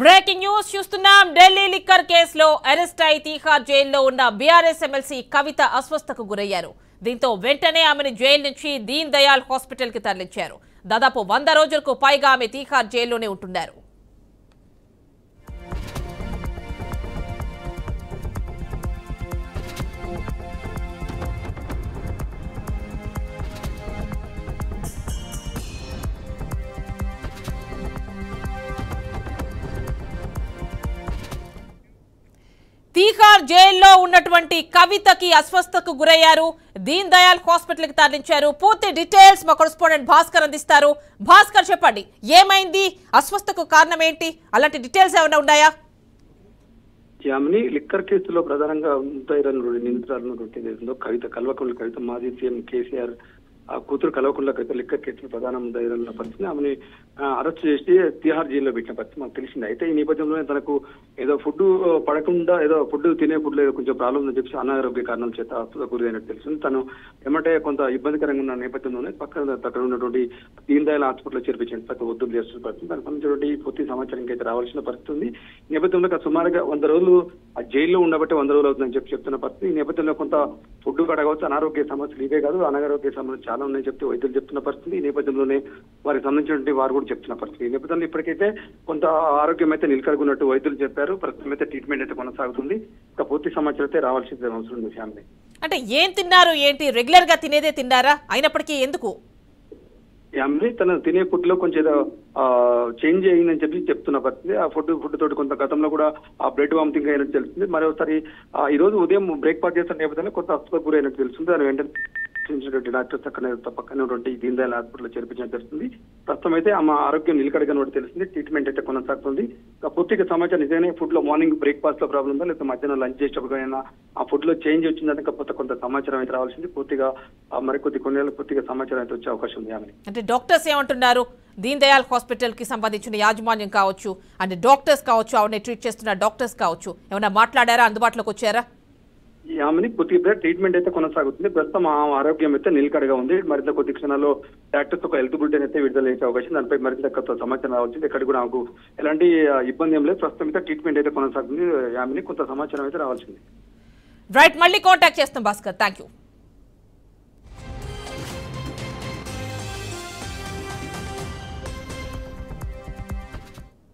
Breaking news చూస్తున్నాం. Delhi liquor కేసులో arrest అయి తీహార్ జైల్లో ఉన్న బీఆర్ఎస్ ఎమ్మెల్సీ కవిత అస్వస్థతకు గురయ్యారు. దీంతో వెంటనే ఆమెను జైలు నుంచి దీన్ దయాల్ హాస్పిటల్ కి తరలించారు. దాదాపు 100 రోజులకు పైగా ఆమె తీహార్ జైల్లోనే ఉంటున్నారు. తీహార్ జైల్లో ఉన్నటువంటి కవితకి అస్వస్థతకు గురయ్యారు. దీన్ దయాల్ హాస్పిటల్ కి తరలించారు. పూర్తి డీటెయిల్స్ మా కరెస్పాండెంట్ భాస్కర్ అందిస్తారు. భాస్కర్, చెప్పండి, ఏమైంది? అస్వస్థతకు కారణం ఏంటి? అలాంటి డీటెయిల్స్ ఏమైనా ఉన్నాయా? యామిని, లిక్కర్ కేసులో ప్రధానంగా నిందితురాలను రొట్టె కవిత కల్వకుంట్ల కవిత మాజీ సీఎం కేసీఆర్ కూతురు కల్వకుంట్ల కవిత లిక్కర్ కేసులో ప్రధాన ముద్దాయిన పరిస్థితి ఆమెని అరెస్ట్ చేసి తిహార్ జైల్లో పెట్టిన పరిస్థితి మాకు తెలిసింది. అయితే ఈ నేపథ్యంలోనే తనకు ఏదో ఫుడ్ పడకుండా ఏదో ఫుడ్ తినే ఫుడ్ లో కొంచెం ప్రాబ్లం ఉందని చెప్పి అనారోగ్య కారణాల చేత గురైనట్టు తెలిసింది. తను ఏమంటే కొంత ఇబ్బందికరంగా ఉన్న నేపథ్యంలోనే అక్కడ ఉన్నటువంటి దీన్ దయాల్ హాస్పిటల్ చేర్పించిన ఒత్తిడి చేస్తున్న పరిస్థితి. దానికి సంబంధించినటువంటి పూర్తి సమాచారం అయితే రావాల్సిన పరిస్థితి ఉంది. ఈ నేపథ్యంలో సుమారుగా 100 రోజులు ఆ జైల్లో ఉండబట్టి 100 రోజులు అవుతుందని చెప్తున్న పరిస్థితి. ఈ నేపథ్యంలో కొంత ఫుడ్ కడగవచ్చు, అనారోగ్య సమస్యలు ఇవే కాదు అనారోగ్య సమస్యలు చాలా ఉన్నాయని చెప్తే వైద్యులు చెప్తున్న పరిస్థితి. ఈ నేపథ్యంలోనే వారికి సంబంధించినటువంటి వారు కూడా చెప్తున్న పరిస్థితి. ఈ నేపథ్యంలో ఇప్పటికైతే కొంత ఆరోగ్యం అయితే నిలకడగున్నట్టు వైద్యులు చెప్పారు. ప్రస్తుతం అయితే ట్రీట్మెంట్ అయితే కొనసాగుతుంది. ఇంకా పూర్తి సమాచారం అయితే రావాల్సిన అవసరం ఉంది. ఫ్యామిలీ అంటే ఏం తిన్నారు ఏంటి? రెగ్యులర్ గా తినేదే తిన్నారా? అయినప్పటికీ ఎందుకు యామిని తన తినే ఫుడ్ లో కొంచెం ఏదో చేంజ్ అయిందని చెప్పి చెప్తున్న పరిస్థితి. ఆ ఫుడ్ తోటి కొంత గతంలో కూడా ఆ బ్రెడ్ వామిటింగ్ అయినట్టు తెలుస్తుంది. మరోసారి ఈ రోజు ఉదయం బ్రేక్ఫాస్ట్ చేస్తున్న నేపథ్యంలో కొంత అస్వస్థకు గురైనట్టు తెలుస్తుంది. దాని వెంటనే డాక్టర్స్ పక్కనే ఉన్నటువంటి దీన్ దయాల్ హాస్పిటల్ చేర్పించినట్టు తెలుస్తుంది. ప్రస్తుతం అయితే ఆమె ఆరోగ్యం నిలకడగా తెలుస్తుంది. ట్రీట్మెంట్ అయితే కొనసాగుతుంది. పూర్తిగా సమాచారం నిజంగానే ఫుడ్ లో మార్నింగ్ బ్రేక్ఫాస్ట్ లో ప్రాబ్లం ఉందా, లేకపోతే మధ్యాహ్నం లంచ్ చేసేటప్పుడు ఆ ఫుడ్ లో చేంజ్ వచ్చిందంటే కాకపోతే కొంత సమాచారం అయితే రావాల్సింది. పూర్తిగా కొన్ని పూర్తిగా సమాచారం అయితే వచ్చే అవకాశం ఉంది. ఆమె అంటే డాక్టర్స్ ఏమంటున్నారు? దీన్ దయాల్ హాస్పిటల్ కి సంబంధించిన యాజమాన్యం కావచ్చు, అంటే డాక్టర్స్ కావచ్చు, ఆవిడని ట్రీట్ చేస్తున్న డాక్టర్స్ కావచ్చు, ఏమైనా మాట్లాడారా? అందుబాటులోకి వచ్చారా? ఆమెని పూర్తిగా ట్రీట్మెంట్ అయితే కొనసాగుతుంది. ప్రస్తుతం ఆ ఆరోగ్యం అయితే నిలకడగా ఉంది. మరింత కొద్ది క్షణాల్లో డాక్టర్స్ ఒక హెల్త్ బులెటిన్ అయితే విడుదల చేసే అవకాశం, దానిపై మరింత సమాచారం రావాల్సింది. ఎక్కడ కూడా నాకు ఎలాంటి ఇబ్బంది ఏం లేదు. ప్రస్తుతం అయితే ట్రీట్మెంట్ అయితే కొనసాగుతుంది. ఆమెని కొంత సమాచారం అయితే రావాల్సింది. రైట్, మళ్ళీ కాంటాక్ట్ చేస్తాం భాస్కర్. Thank you.